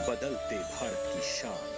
बदलते भारत की शान।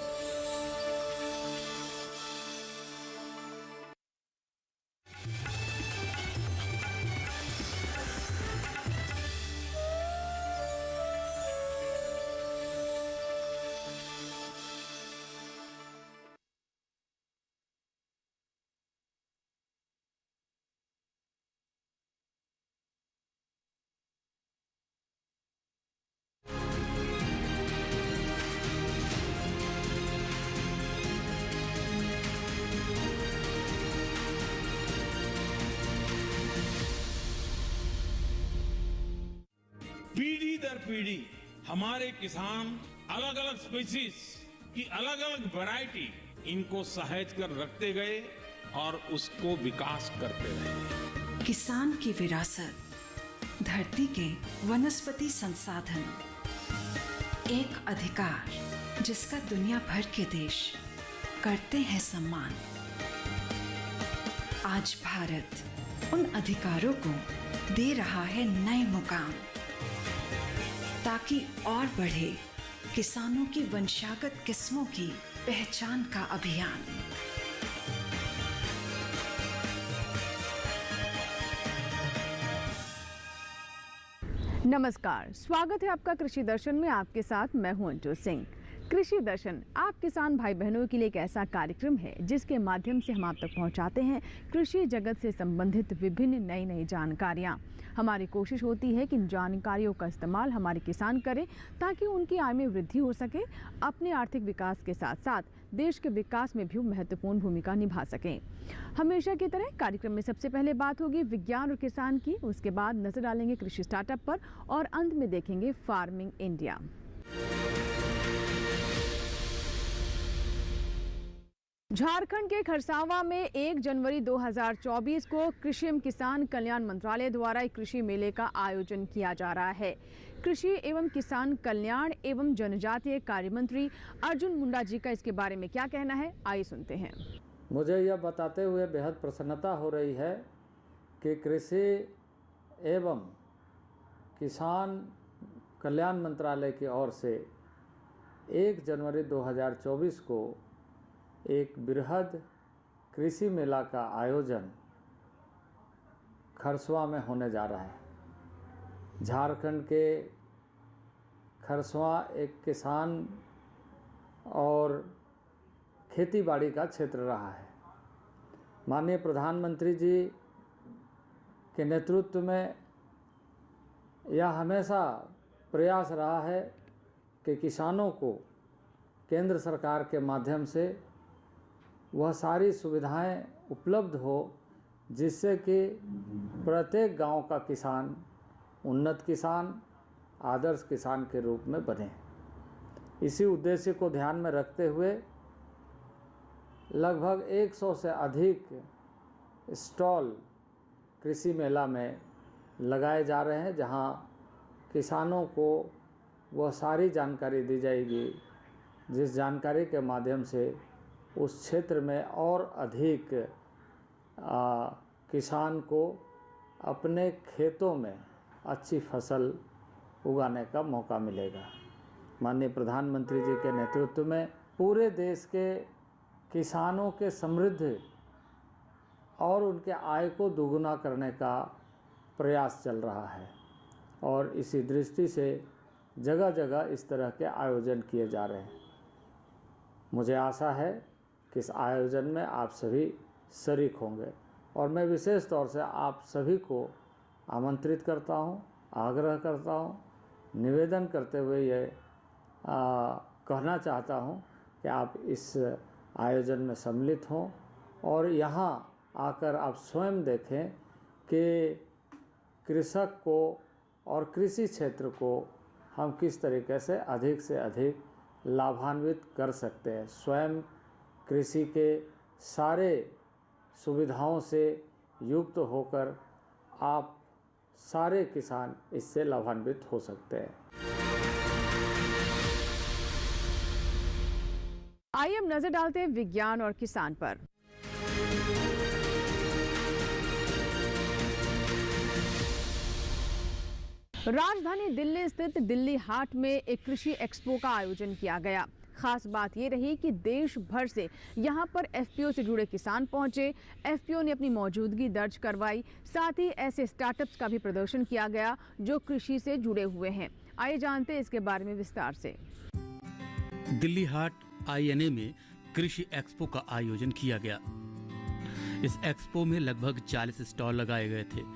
पीढ़ी दर पीढ़ी हमारे किसान अलग अलग स्पीसीज की अलग अलग वैरायटी इनको सहेज कर रखते गए और उसको विकास करते रहे। किसान की विरासत, धरती के वनस्पति संसाधन, एक अधिकार जिसका दुनिया भर के देश करते हैं सम्मान। आज भारत उन अधिकारों को दे रहा है नए मुकाम, ताकि और बढ़े किसानों की वंशागत किस्मों की पहचान का अभियान। नमस्कार, स्वागत है आपका कृषि दर्शन में। आपके साथ मैं हूं अंजू सिंह। कृषि दर्शन आप किसान भाई बहनों के लिए एक ऐसा कार्यक्रम है जिसके माध्यम से हम आप तक पहुंचाते हैं कृषि जगत से संबंधित विभिन्न नई जानकारियां। हमारी कोशिश होती है कि इन जानकारियों का इस्तेमाल हमारे किसान करें ताकि उनकी आय में वृद्धि हो सके, अपने आर्थिक विकास के साथ साथ देश के विकास में भी महत्वपूर्ण भूमिका निभा सकें। हमेशा की तरह कार्यक्रम में सबसे पहले बात होगी विज्ञान और किसान की, उसके बाद नजर डालेंगे कृषि स्टार्टअप पर और अंत में देखेंगे फार्मिंग इंडिया। झारखंड के खरसावां में 1 जनवरी 2024 को कृषि एवं किसान कल्याण मंत्रालय द्वारा एक कृषि मेले का आयोजन किया जा रहा है। कृषि एवं किसान कल्याण एवं जनजातीय कार्य मंत्री अर्जुन मुंडा जी का इसके बारे में क्या कहना है, आइए सुनते हैं। मुझे यह बताते हुए बेहद प्रसन्नता हो रही है कि कृषि एवं किसान कल्याण मंत्रालय की ओर से 1 जनवरी 2024 को एक बृहद कृषि मेला का आयोजन खरसवा में होने जा रहा है। झारखंड के खरसवा एक किसान और खेतीबाड़ी का क्षेत्र रहा है। माननीय प्रधानमंत्री जी के नेतृत्व में यह हमेशा प्रयास रहा है कि किसानों को केंद्र सरकार के माध्यम से वह सारी सुविधाएं उपलब्ध हो जिससे कि प्रत्येक गांव का किसान उन्नत किसान, आदर्श किसान के रूप में बने। इसी उद्देश्य को ध्यान में रखते हुए लगभग 100 से अधिक स्टॉल कृषि मेला में लगाए जा रहे हैं, जहां किसानों को वह सारी जानकारी दी जाएगी जिस जानकारी के माध्यम से उस क्षेत्र में और अधिक किसान को अपने खेतों में अच्छी फसल उगाने का मौका मिलेगा। माननीय प्रधानमंत्री जी के नेतृत्व में पूरे देश के किसानों के समृद्ध और उनके आय को दोगुना करने का प्रयास चल रहा है और इसी दृष्टि से जगह जगह इस तरह के आयोजन किए जा रहे हैं। मुझे आशा है कि इस आयोजन में आप सभी शरीक होंगे और मैं विशेष तौर से आप सभी को आमंत्रित करता हूं, आग्रह करता हूं, निवेदन करते हुए ये कहना चाहता हूं कि आप इस आयोजन में सम्मिलित हों और यहाँ आकर आप स्वयं देखें कि कृषक को और कृषि क्षेत्र को हम किस तरीके से अधिक लाभान्वित कर सकते हैं। स्वयं कृषि के सारे सुविधाओं से युक्त होकर आप सारे किसान इससे लाभान्वित हो सकते हैं। आइए अब नजर डालते हैं विज्ञान और किसान पर। राजधानी दिल्ली स्थित दिल्ली हाट में एक कृषि एक्सपो का आयोजन किया गया। खास बात ये रही कि देश भर से यहाँ पर एफपीओ से जुड़े किसान पहुंचे। एफपीओ ने अपनी मौजूदगी दर्ज करवाई। साथ ही ऐसे स्टार्टअप्स का भी प्रदर्शन किया गया जो कृषि से जुड़े हुए हैं। आइए जानते हैं इसके बारे में विस्तार से। दिल्ली हाट INA में कृषि एक्सपो का आयोजन किया गया। इस एक्सपो में लगभग 40 स्टॉल लगाए गए थे।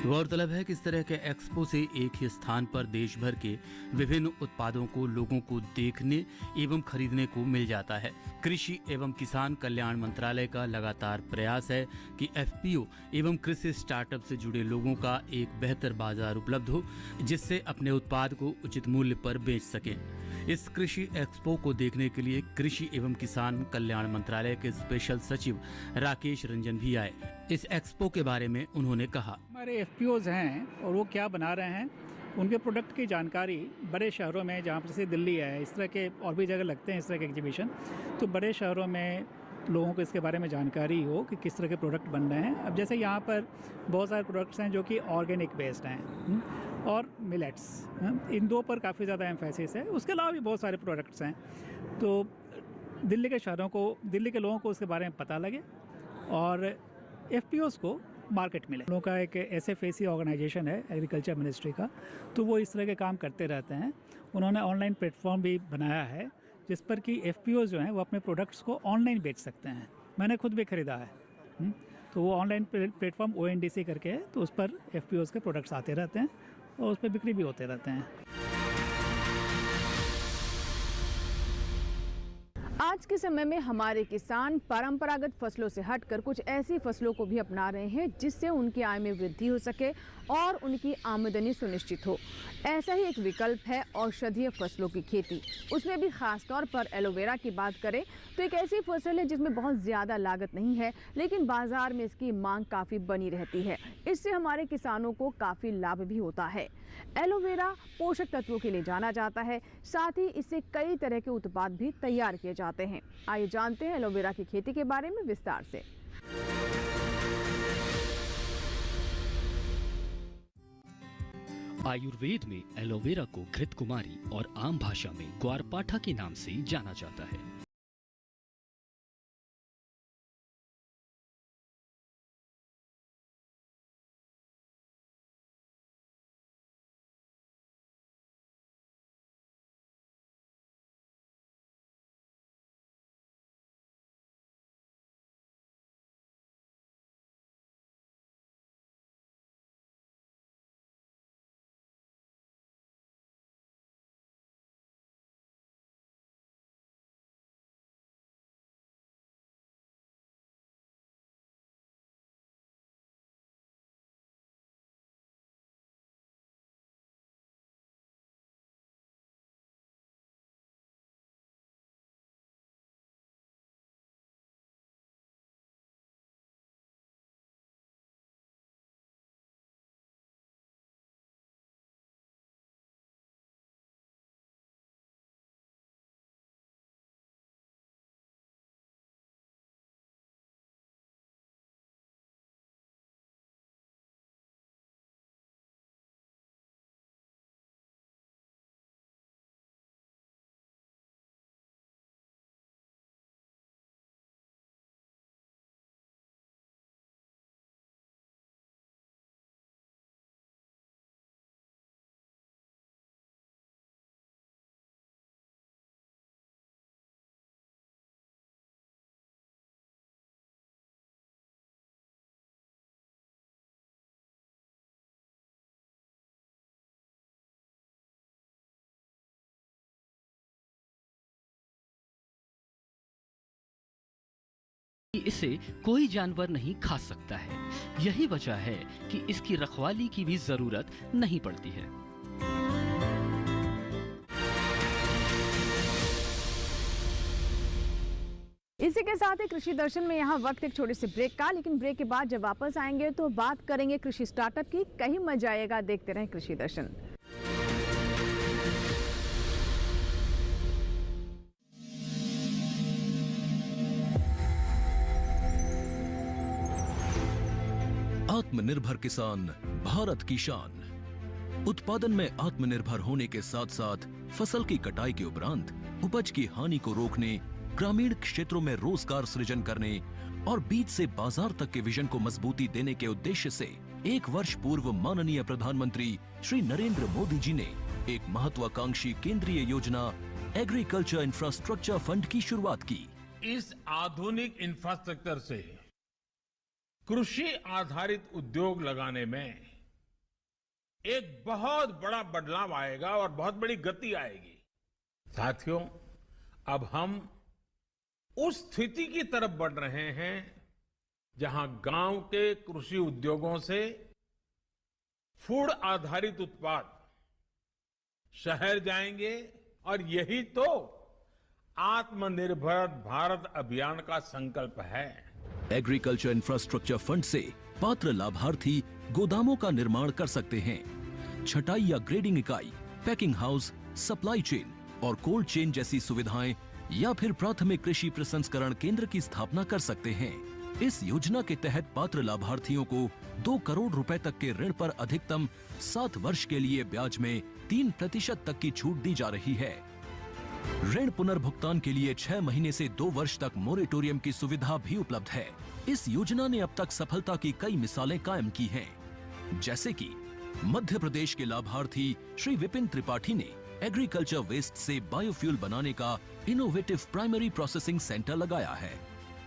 गौरतलब है कि इस तरह के एक्सपो से एक ही स्थान पर देश भर के विभिन्न उत्पादों को लोगों को देखने एवं खरीदने को मिल जाता है। कृषि एवं किसान कल्याण मंत्रालय का लगातार प्रयास है कि FPO एवं कृषि स्टार्टअप से जुड़े लोगों का एक बेहतर बाजार उपलब्ध हो, जिससे अपने उत्पाद को उचित मूल्य पर बेच सकें। इस कृषि एक्सपो को देखने के लिए कृषि एवं किसान कल्याण मंत्रालय के स्पेशल सचिव राकेश रंजन भी आए। इस एक्सपो के बारे में उन्होंने कहा, हमारे FPOs हैं और वो क्या बना रहे हैं, उनके प्रोडक्ट की जानकारी बड़े शहरों में, जहाँ पर जैसे दिल्ली है, इस तरह के और भी जगह लगते हैं इस तरह के एग्जीबिशन, तो बड़े शहरों में लोगों को इसके बारे में जानकारी हो कि किस तरह के प्रोडक्ट बन रहे हैं। अब जैसे यहाँ पर बहुत सारे प्रोडक्ट्स हैं जो कि ऑर्गेनिक बेस्ड हैं और मिलेट्स, इन दो पर काफ़ी ज़्यादा एम्फेसिस है। उसके अलावा भी बहुत सारे प्रोडक्ट्स हैं। तो दिल्ली के शहरों को, दिल्ली के लोगों को उसके बारे में पता लगे और FPOs को मार्केट मिले। लोगों का एक SFAC ऑर्गेनाइजेशन है एग्रीकल्चर मिनिस्ट्री का, तो वो इस तरह के काम करते रहते हैं। उन्होंने ऑनलाइन प्लेटफॉर्म भी बनाया है जिस पर कि FPOs जो हैं वो अपने प्रोडक्ट्स को ऑनलाइन बेच सकते हैं। मैंने खुद भी ख़रीदा है। तो वो ऑनलाइन प्लेटफॉर्म ONDC करके है, तो उस पर FPOs के प्रोडक्ट्स आते रहते हैं और उस पर बिक्री भी होते रहते हैं। आज के समय में हमारे किसान परंपरागत फसलों से हटकर कुछ ऐसी फसलों को भी अपना रहे हैं जिससे उनकी आय में वृद्धि हो सके और उनकी आमदनी सुनिश्चित हो। ऐसा ही एक विकल्प है औषधीय फसलों की खेती। उसमें भी खासतौर पर एलोवेरा की बात करें तो एक ऐसी फसल है जिसमें बहुत ज़्यादा लागत नहीं है, लेकिन बाजार में इसकी मांग काफ़ी बनी रहती है। इससे हमारे किसानों को काफ़ी लाभ भी होता है। एलोवेरा पोषक तत्वों के लिए जाना जाता है, साथ ही इससे कई तरह के उत्पाद भी तैयार किए जाते हैं। आइए जानते हैं एलोवेरा की खेती के बारे में विस्तार से। आयुर्वेद में एलोवेरा को घृत कुमारी और आम भाषा में ग्वारपाठा के नाम से जाना जाता है। इसे कोई जानवर नहीं खा सकता है। यही वजह है कि इसकी रखवाली की भी जरूरत नहीं पड़ती है। इसी के साथ ही कृषि दर्शन में यहाँ वक्त एक छोटे से ब्रेक का, लेकिन ब्रेक के बाद जब वापस आएंगे तो बात करेंगे कृषि स्टार्टअप की। कहीं मजा आएगा, देखते रहें कृषि दर्शन। आत्मनिर्भर किसान, भारत की शान। उत्पादन में आत्मनिर्भर होने के साथ साथ फसल की कटाई के उपरांत उपज की हानि को रोकने, ग्रामीण क्षेत्रों में रोजगार सृजन करने और बीज से बाजार तक के विजन को मजबूती देने के उद्देश्य से 1 वर्ष पूर्व माननीय प्रधानमंत्री श्री नरेंद्र मोदी जी ने एक महत्वाकांक्षी केंद्रीय योजना एग्रीकल्चर इंफ्रास्ट्रक्चर फंड की शुरुआत की। इस आधुनिक इंफ्रास्ट्रक्चर से कृषि आधारित उद्योग लगाने में एक बहुत बड़ा बदलाव आएगा और बहुत बड़ी गति आएगी। साथियों, अब हम उस स्थिति की तरफ बढ़ रहे हैं जहां गांव के कृषि उद्योगों से फूड आधारित उत्पाद शहर जाएंगे और यही तो आत्मनिर्भर भारत अभियान का संकल्प है। एग्रीकल्चर इंफ्रास्ट्रक्चर फंड से पात्र लाभार्थी गोदामों का निर्माण कर सकते हैं, छटाई या ग्रेडिंग इकाई, पैकिंग हाउस, सप्लाई चेन और कोल्ड चेन जैसी सुविधाएं या फिर प्राथमिक कृषि प्रसंस्करण केंद्र की स्थापना कर सकते हैं। इस योजना के तहत पात्र लाभार्थियों को 2 करोड़ रुपए तक के ऋण पर अधिकतम 7 वर्ष के लिए ब्याज में 3% तक की छूट दी जा रही है। ऋण पुनर्भुगतान के लिए 6 महीने से 2 वर्ष तक मोरेटोरियम की सुविधा भी उपलब्ध है। इस योजना ने अब तक सफलता की कई मिसालें कायम की हैं, जैसे कि मध्य प्रदेश के लाभार्थी श्री विपिन त्रिपाठी ने एग्रीकल्चर वेस्ट से बायोफ्यूल बनाने का इनोवेटिव प्राइमरी प्रोसेसिंग सेंटर लगाया है।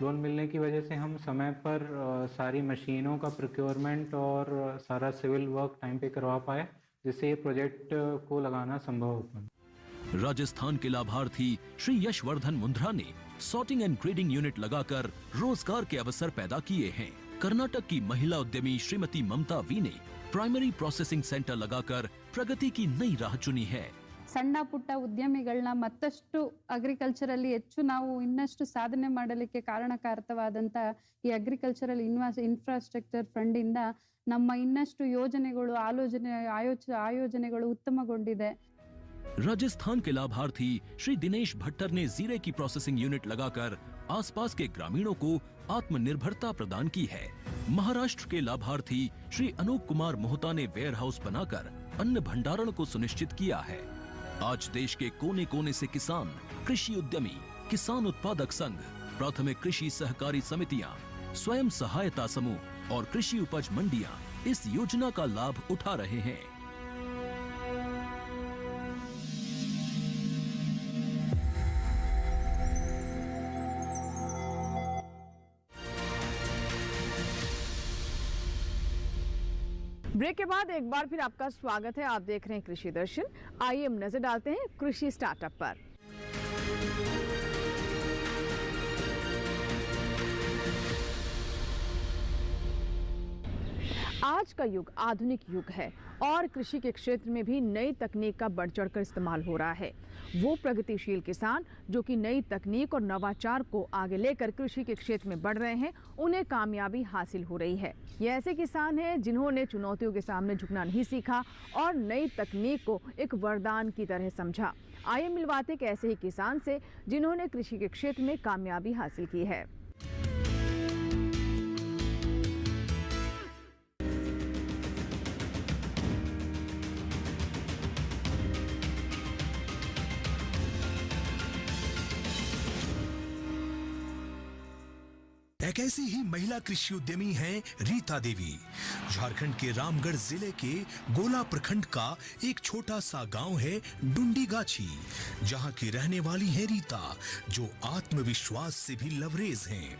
लोन मिलने की वजह से हम समय पर सारी मशीनों का प्रोक्योरमेंट और सारा सिविल वर्क टाइम पे करवा पाए, जिससे ये प्रोजेक्ट को लगाना संभव हो पाए। राजस्थान के लाभार्थी श्री यशवर्धन मुंद्रा ने सॉर्टिंग एंड ग्रेडिंग यूनिट लगाकर रोजगार के अवसर पैदा किए हैं। कर्नाटक की महिला उद्यमी श्रीमती ममता वी ने प्राइमरी प्रोसेसिंग सेंटर लगाकर प्रगति की नई राह चुनी है। ಸಣ್ಣ ಪುಟ್ಟ ಉದ್ಯಮಿಗಳನ್ನ ಮತ್ತಷ್ಟು ಅಗ್ರಿಕಲ್ಚರಲ್ಲಿ ಹೆಚ್ಚು ನಾವು ಇನ್ನಷ್ಟು ಸಾಧನೆ ಮಾಡಲಿಕ್ಕೆ ಕಾರಣಕಾರಕವಾದಂತ ಈ ಅಗ್ರಿಕಲ್ಚರಲ್ ಇನ್ಫ್ರಾಸ್ಟ್ರಕ್ಚರ್ ಫಂಡ್ ಇಂದ ನಮ್ಮ ಇನ್ನಷ್ಟು ಯೋಜನೆಗಳು ಆಯೋಜನೆಗಳು ಉತ್ತಮಗೊಂಡಿದೆ। राजस्थान के लाभार्थी श्री दिनेश भट्टर ने जीरे की प्रोसेसिंग यूनिट लगाकर आसपास के ग्रामीणों को आत्मनिर्भरता प्रदान की है। महाराष्ट्र के लाभार्थी श्री अनूप कुमार मोहता ने वेयर हाउस बनाकर अन्न भंडारण को सुनिश्चित किया है। आज देश के कोने कोने से किसान, कृषि उद्यमी, किसान उत्पादक संघ, प्राथमिक कृषि सहकारी समितियां, स्वयं सहायता समूह और कृषि उपज मंडियां इस योजना का लाभ उठा रहे हैं। ब्रेक के बाद एक बार फिर आपका स्वागत है। आप देख रहे हैं कृषि दर्शन। आइए हम नजर डालते हैं कृषि स्टार्टअप पर। आज का युग आधुनिक युग है और कृषि के क्षेत्र में भी नई तकनीक का बढ़ चढ़कर इस्तेमाल हो रहा है। वो प्रगतिशील किसान जो कि नई तकनीक और नवाचार को आगे लेकर कृषि के क्षेत्र में बढ़ रहे हैं, उन्हें कामयाबी हासिल हो रही है। ये ऐसे किसान हैं जिन्होंने चुनौतियों के सामने झुकना नहीं सीखा और नई तकनीक को एक वरदान की तरह समझा। आइए मिलवाते एक ऐसे ही किसान से जिन्होंने कृषि के क्षेत्र में कामयाबी हासिल की है। एक ऐसी ही महिला कृषि उद्यमी हैं रीता देवी। झारखंड के रामगढ़ जिले के गोला प्रखंड का एक छोटा सा गांव है डुंडीगाछी, जहां की रहने वाली है रीता, जो आत्मविश्वास से भी लबरेज हैं,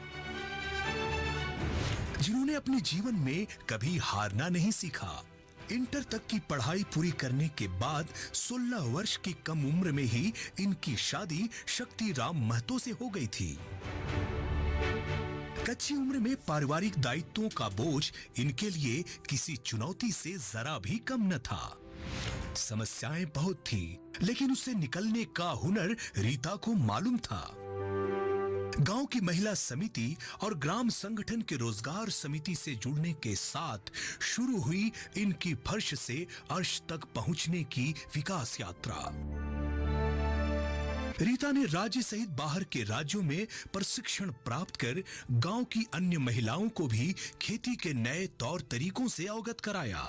जिन्होंने अपने जीवन में कभी हारना नहीं सीखा। इंटर तक की पढ़ाई पूरी करने के बाद 16 वर्ष की कम उम्र में ही इनकी शादी शक्तिराम महतो से हो गई थी। कच्ची उम्र में पारिवारिक दायित्वों का बोझ इनके लिए किसी चुनौती से जरा भी कम न था। समस्याएं बहुत थी, लेकिन उससे निकलने का हुनर रीता को मालूम था। गांव की महिला समिति और ग्राम संगठन के रोजगार समिति से जुड़ने के साथ शुरू हुई इनकी फर्श से अर्श तक पहुंचने की विकास यात्रा। रीता ने राज्य सहित बाहर के राज्यों में प्रशिक्षण प्राप्त कर गांव की अन्य महिलाओं को भी खेती के नए तौर तरीकों से अवगत कराया।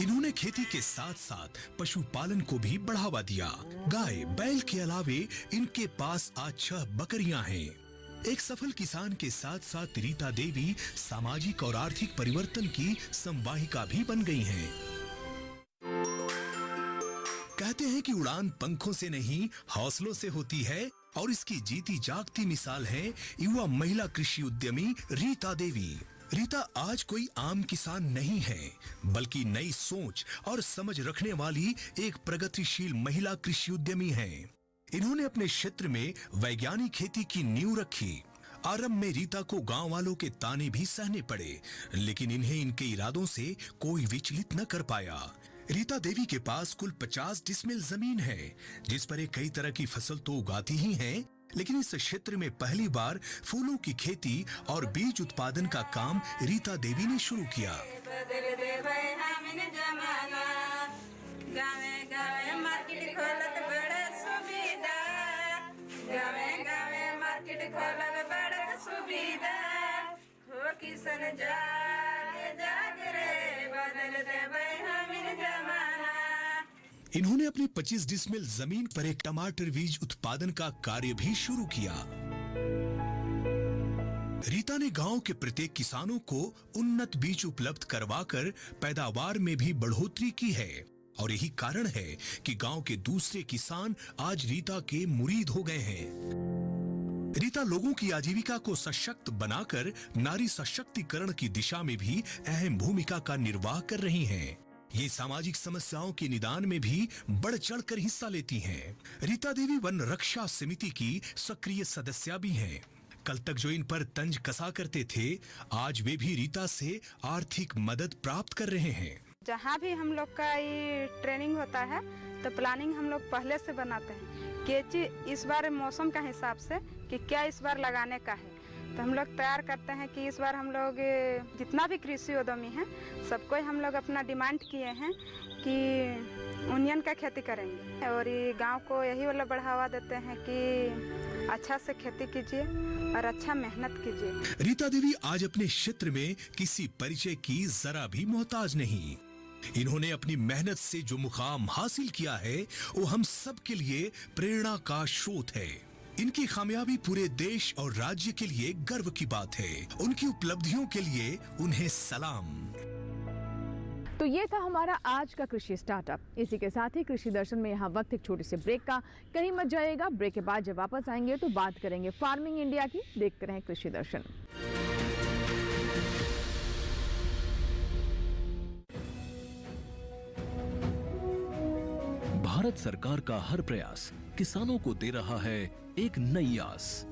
इन्होंने खेती के साथ साथ पशुपालन को भी बढ़ावा दिया। गाय बैल के अलावे इनके पास आज 6 बकरियां हैं। एक सफल किसान के साथ साथ रीता देवी सामाजिक और आर्थिक परिवर्तन की संवाहिका भी बन गई हैं। कहते हैं कि उड़ान पंखों से नहीं हौसलों से होती है, और इसकी जीती जागती मिसाल है युवा महिला कृषि उद्यमी रीता देवी। रीता आज कोई आम किसान नहीं है, बल्कि नई सोच और समझ रखने वाली एक प्रगतिशील महिला कृषि उद्यमी है। इन्होंने अपने क्षेत्र में वैज्ञानिक खेती की नींव रखी। आरंभ में रीता को गांव वालों के ताने भी सहने पड़े, लेकिन इन्हें इनके इरादों से कोई विचलित न कर पाया। रीता देवी के पास कुल 50 डिसमिल जमीन है, जिस पर एक कई तरह की फसल तो उगाती ही हैं, लेकिन इस क्षेत्र में पहली बार फूलों की खेती और बीज उत्पादन का काम रीता देवी ने शुरू किया। इन्होंने अपनी 25 डिसमिल जमीन पर एक टमाटर बीज उत्पादन का कार्य भी शुरू किया। रीता ने गांव के प्रत्येक किसानों को उन्नत बीज उपलब्ध करवाकर पैदावार में भी बढ़ोतरी की है, और यही कारण है कि गांव के दूसरे किसान आज रीता के मुरीद हो गए हैं। रीता लोगों की आजीविका को सशक्त बनाकर नारी सशक्तिकरण की दिशा में भी अहम भूमिका का निर्वाह कर रही हैं। ये सामाजिक समस्याओं के निदान में भी बढ़ चढ़कर हिस्सा लेती हैं। रीता देवी वन रक्षा समिति की सक्रिय सदस्य भी हैं। कल तक जो इन पर तंज कसा करते थे, आज वे भी रीता से आर्थिक मदद प्राप्त कर रहे हैं। जहाँ भी हम लोग का ये ट्रेनिंग होता है तो प्लानिंग हम लोग पहले से बनाते हैं कि इस बार मौसम का हिसाब से कि क्या इस बार लगाने का है, तो हम लोग तैयार करते हैं कि इस बार हम लोग जितना भी कृषि उद्यमी हैं सबको हम लोग अपना डिमांड किए हैं कि ओनियन का खेती करेंगे, और ये गांव को यही वाला बढ़ावा देते हैं कि अच्छा से खेती कीजिए और अच्छा मेहनत कीजिए। रीता देवी आज अपने क्षेत्र में किसी परिचय की जरा भी मोहताज नहीं। इन्होंने अपनी मेहनत से जो मुकाम हासिल किया है वो हम सब के लिए प्रेरणा का स्रोत है। इनकी कामयाबी पूरे देश और राज्य के लिए गर्व की बात है। उनकी उपलब्धियों के लिए उन्हें सलाम। तो ये था हमारा आज का कृषि स्टार्टअप। इसी के साथ ही कृषि दर्शन में यहाँ वक्त एक छोटे से ब्रेक का। कहीं मत जाइएगा, ब्रेक के बाद जब वापस आएंगे तो बात करेंगे फार्मिंग इंडिया की। देखते रहें कृषि दर्शन। भारत सरकार का हर प्रयास किसानों को दे रहा है एक नई आस।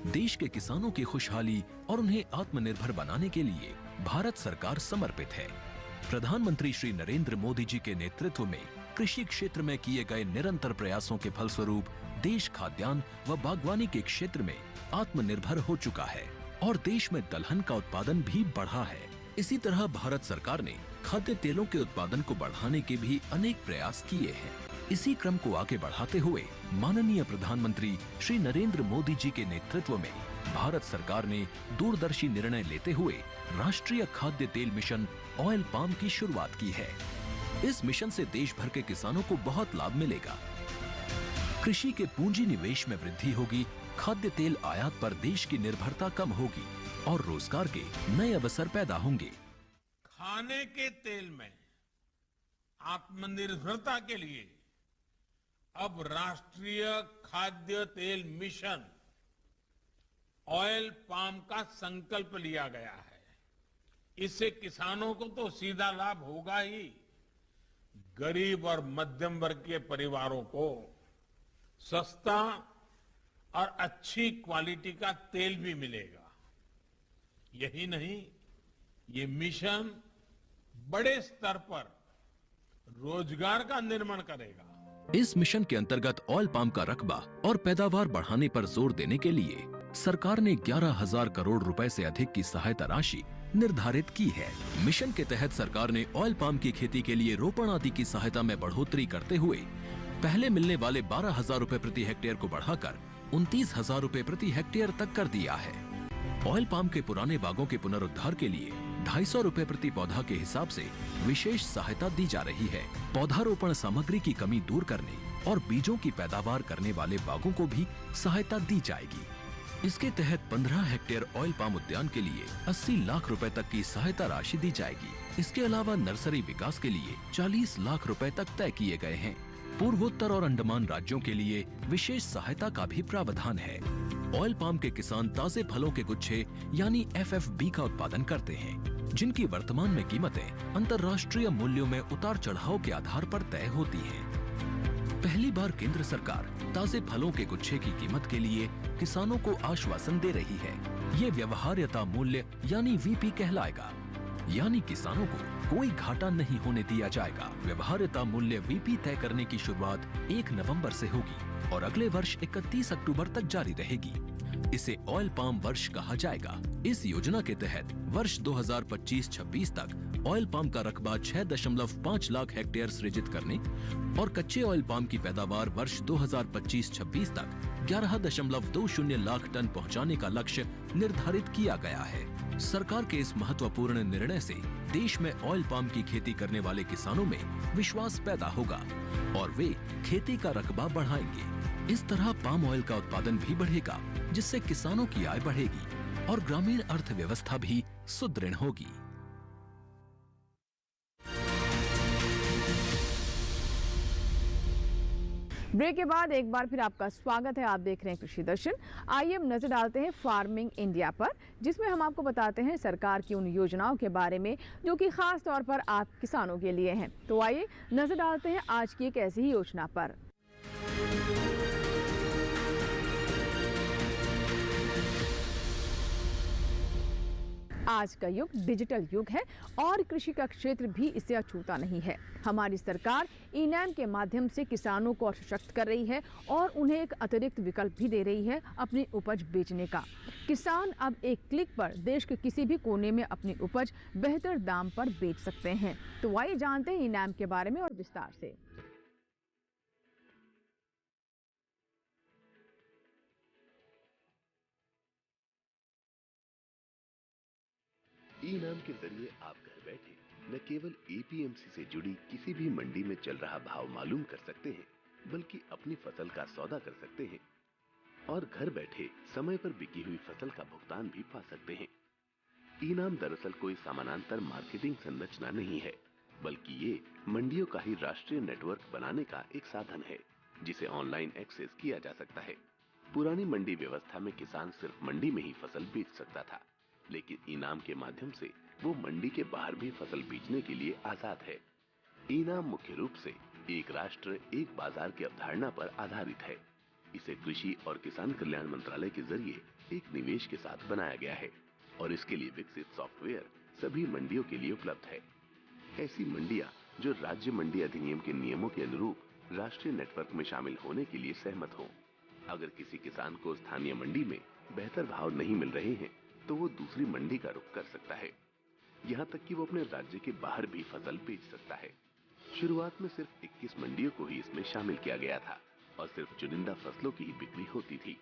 देश के किसानों की खुशहाली और उन्हें आत्मनिर्भर बनाने के लिए भारत सरकार समर्पित है। प्रधानमंत्री श्री नरेंद्र मोदी जी के नेतृत्व में कृषि क्षेत्र में किए गए निरंतर प्रयासों के फलस्वरूप देश खाद्यान्न व बागवानी के क्षेत्र में आत्मनिर्भर हो चुका है और देश में दलहन का उत्पादन भी बढ़ा है। इसी तरह भारत सरकार ने खाद्य तेलों के उत्पादन को बढ़ाने के भी अनेक प्रयास किए हैं। इसी क्रम को आगे बढ़ाते हुए माननीय प्रधानमंत्री श्री नरेंद्र मोदी जी के नेतृत्व में भारत सरकार ने दूरदर्शी निर्णय लेते हुए राष्ट्रीय खाद्य तेल मिशन ऑयल पाम की शुरुआत की है। इस मिशन से देश भर के किसानों को बहुत लाभ मिलेगा। कृषि के पूंजी निवेश में वृद्धि होगी, खाद्य तेल आयात पर देश की निर्भरता कम होगी और रोजगार के नए अवसर पैदा होंगे। खाने के तेल में आत्मनिर्भरता के लिए अब राष्ट्रीय खाद्य तेल मिशन ऑयल पाम का संकल्प लिया गया है। इससे किसानों को तो सीधा लाभ होगा ही, गरीब और मध्यम वर्ग के परिवारों को सस्ता और अच्छी क्वालिटी का तेल भी मिलेगा। यही नहीं, ये मिशन बड़े स्तर पर रोजगार का निर्माण करेगा। इस मिशन के अंतर्गत ऑयल पाम का रकबा और पैदावार बढ़ाने पर जोर देने के लिए सरकार ने 11,000 करोड़ रुपए से अधिक की सहायता राशि निर्धारित की है। मिशन के तहत सरकार ने ऑयल पाम की खेती के लिए रोपण आदि की सहायता में बढ़ोतरी करते हुए पहले मिलने वाले 12,000 रुपए प्रति हेक्टेयर को बढ़ाकर 29,000 रुपए प्रति हेक्टेयर तक कर दिया है। ऑयल पाम के पुराने बागों के पुनरुद्धार के लिए 250 रुपए प्रति पौधा के हिसाब से विशेष सहायता दी जा रही है। पौधारोपण सामग्री की कमी दूर करने और बीजों की पैदावार करने वाले बागों को भी सहायता दी जाएगी। इसके तहत 15 हेक्टेयर ऑयल पाम उद्यान के लिए 80 लाख रुपए तक की सहायता राशि दी जाएगी। इसके अलावा नर्सरी विकास के लिए 40 लाख रुपए तक तय किए गए हैं। पूर्वोत्तर और अंडमान राज्यों के लिए विशेष सहायता का भी प्रावधान है। ऑयल पाम के किसान ताजे फलों के गुच्छे यानी FFB का उत्पादन करते हैं, जिनकी वर्तमान में कीमतें अंतर्राष्ट्रीय मूल्यों में उतार चढ़ाव के आधार पर तय होती हैं। पहली बार केंद्र सरकार ताजे फलों के गुच्छे की कीमत के लिए किसानों को आश्वासन दे रही है। ये व्यवहार्यता मूल्य यानी VP कहलाएगा, यानी किसानों को कोई घाटा नहीं होने दिया जाएगा। व्यवहार्यता मूल्य VP तय करने की शुरुआत 1 नवंबर से होगी और अगले वर्ष 31 अक्टूबर तक जारी रहेगी। इसे ऑयल पाम वर्ष कहा जाएगा। इस योजना के तहत वर्ष 2025-26 तक ऑयल पाम का रकबा 6.5 लाख हेक्टेयर सृजित करने और कच्चे ऑयल पाम की पैदावार वर्ष 2025-26 तक 11.20 लाख टन पहुंचाने का लक्ष्य निर्धारित किया गया है। सरकार के इस महत्वपूर्ण निर्णय से देश में ऑयल पाम की खेती करने वाले किसानों में विश्वास पैदा होगा और वे खेती का रकबा बढ़ाएंगे। इस तरह पाम ऑयल का उत्पादन भी बढ़ेगा, जिससे किसानों की आय बढ़ेगी और ग्रामीण अर्थव्यवस्था भी सुदृढ़ होगी। ब्रेक के बाद एक बार फिर आपका स्वागत है। आप देख रहे हैं कृषि दर्शन। आइए अब नजर डालते हैं फार्मिंग इंडिया पर, जिसमें हम आपको बताते हैं सरकार की उन योजनाओं के बारे में जो कि खास तौर पर आप किसानों के लिए हैं। तो आइए नजर डालते हैं आज की एक ऐसी ही योजना पर। आज का युग डिजिटल युग है और कृषि का क्षेत्र भी इससे अछूता नहीं है। हमारी सरकार ई-नैम के माध्यम से किसानों को सशक्त कर रही है और उन्हें एक अतिरिक्त विकल्प भी दे रही है अपनी उपज बेचने का। किसान अब एक क्लिक पर देश के किसी भी कोने में अपनी उपज बेहतर दाम पर बेच सकते हैं। तो आइए जानते हैं ई-नैम के बारे में और विस्तार से। ई-नाम के जरिए आप घर बैठे न केवल APMC से जुड़ी किसी भी मंडी में चल रहा भाव मालूम कर सकते हैं, बल्कि अपनी फसल का सौदा कर सकते हैं और घर बैठे समय पर बिकी हुई फसल का भुगतान भी पा सकते हैं। ई-नाम दरअसल कोई समानांतर मार्केटिंग संरचना नहीं है, बल्कि ये मंडियों का ही राष्ट्रीय नेटवर्क बनाने का एक साधन है, जिसे ऑनलाइन एक्सेस किया जा सकता है। पुरानी मंडी व्यवस्था में किसान सिर्फ मंडी में ही फसल बेच सकता था, लेकिन ई-नाम के माध्यम से वो मंडी के बाहर भी फसल बेचने के लिए आजाद है। ई-नाम मुख्य रूप से एक राष्ट्र एक बाजार की अवधारणा पर आधारित है। इसे कृषि और किसान कल्याण मंत्रालय के जरिए एक निवेश के साथ बनाया गया है और इसके लिए विकसित सॉफ्टवेयर सभी मंडियों के लिए उपलब्ध है। ऐसी मंडियां जो राज्य मंडी अधिनियम के नियमों के अनुरूप राष्ट्रीय नेटवर्क में शामिल होने के लिए सहमत हों। अगर किसी किसान को स्थानीय मंडी में बेहतर भाव नहीं मिल रहे हैं तो वो दूसरी मंडी का रुख कर सकता है। यहाँ तक कि वो अपने राज्य के बाहर भी फसल बेच सकता है। शुरुआत में सिर्फ 21 मंडियों को ही इसमें शामिल किया गया था और सिर्फ चुनिंदा फसलों की ही बिक्री होती थी,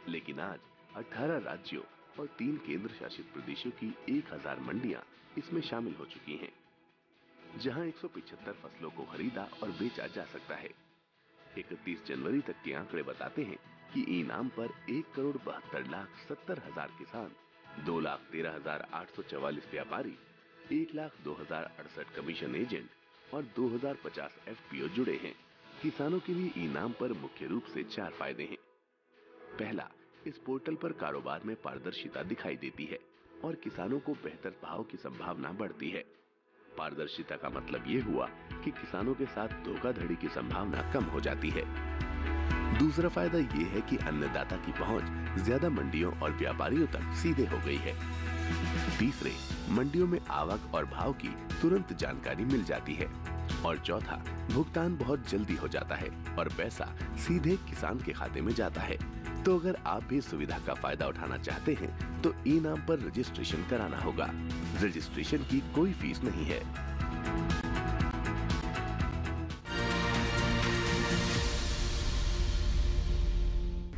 लेकिन आज 18 राज्यों और 3 केंद्र शासित प्रदेशों की 1000 मंडियां इसमें शामिल हो चुकी हैं, जहां 175 फसलों को खरीदा और बेचा जा सकता है। 31 जनवरी तक के आंकड़े बताते हैं कि ई-नाम पर 1,72,70,000 किसान, 2,13,844 व्यापारी, 1,02,068 कमीशन एजेंट और 2,050 FPO जुड़े हैं। किसानों के लिए ई-नाम पर मुख्य रूप से 4 फायदे हैं। पहला, इस पोर्टल पर कारोबार में पारदर्शिता दिखाई देती है और किसानों को बेहतर भाव की संभावना बढ़ती है। पारदर्शिता का मतलब ये हुआ कि किसानों के साथ धोखाधड़ी की संभावना कम हो जाती है। दूसरा फायदा ये है कि अन्नदाता की पहुंच ज्यादा मंडियों और व्यापारियों तक सीधे हो गई है। तीसरे, मंडियों में आवक और भाव की तुरंत जानकारी मिल जाती है। और चौथा, भुगतान बहुत जल्दी हो जाता है और पैसा सीधे किसान के खाते में जाता है। तो अगर आप भी सुविधा का फायदा उठाना चाहते हैं तो ई-नाम पर रजिस्ट्रेशन कराना होगा। रजिस्ट्रेशन की कोई फीस नहीं है।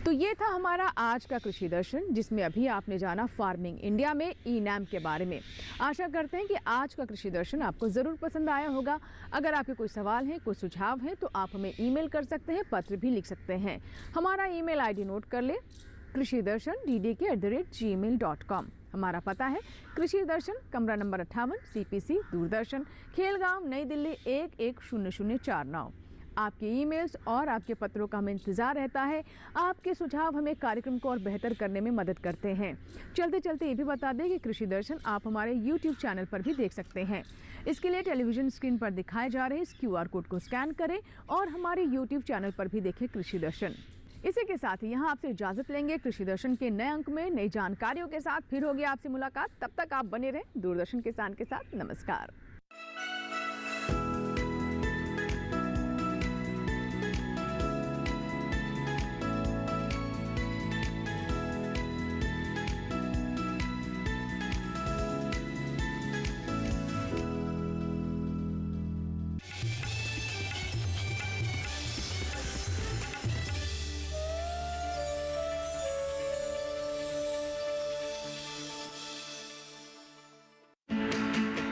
तो ये था हमारा आज का कृषि दर्शन, जिसमें अभी आपने जाना फार्मिंग इंडिया में ई-नैम के बारे में। आशा करते हैं कि आज का कृषि दर्शन आपको ज़रूर पसंद आया होगा। अगर आपके कोई सवाल हैं, कोई सुझाव हैं तो आप हमें ईमेल कर सकते हैं, पत्र भी लिख सकते हैं। हमारा ईमेल आईडी नोट कर ले, krishidarshan@gmail.com। हमारा पता है कृषि दर्शन, कमरा नंबर 58, CPC, दूरदर्शन, खेलगांव, नई दिल्ली 110049। आपके ईमेल्स और आपके पत्रों का हमें इंतज़ार रहता है। आपके सुझाव हमें कार्यक्रम को और बेहतर करने में मदद करते हैं। चलते चलते ये भी बता दें कि कृषि दर्शन आप हमारे YouTube चैनल पर भी देख सकते हैं। इसके लिए टेलीविज़न स्क्रीन पर दिखाए जा रहे इस QR कोड को स्कैन करें और हमारे YouTube चैनल पर भी देखें कृषि दर्शन। इसी के साथ ही यहाँ आपसे इजाज़त लेंगे। कृषि दर्शन के नए अंक में नई जानकारियों के साथ फिर होगी आपसे मुलाकात। तब तक आप बने रहें दूरदर्शन किसान के साथ। नमस्कार।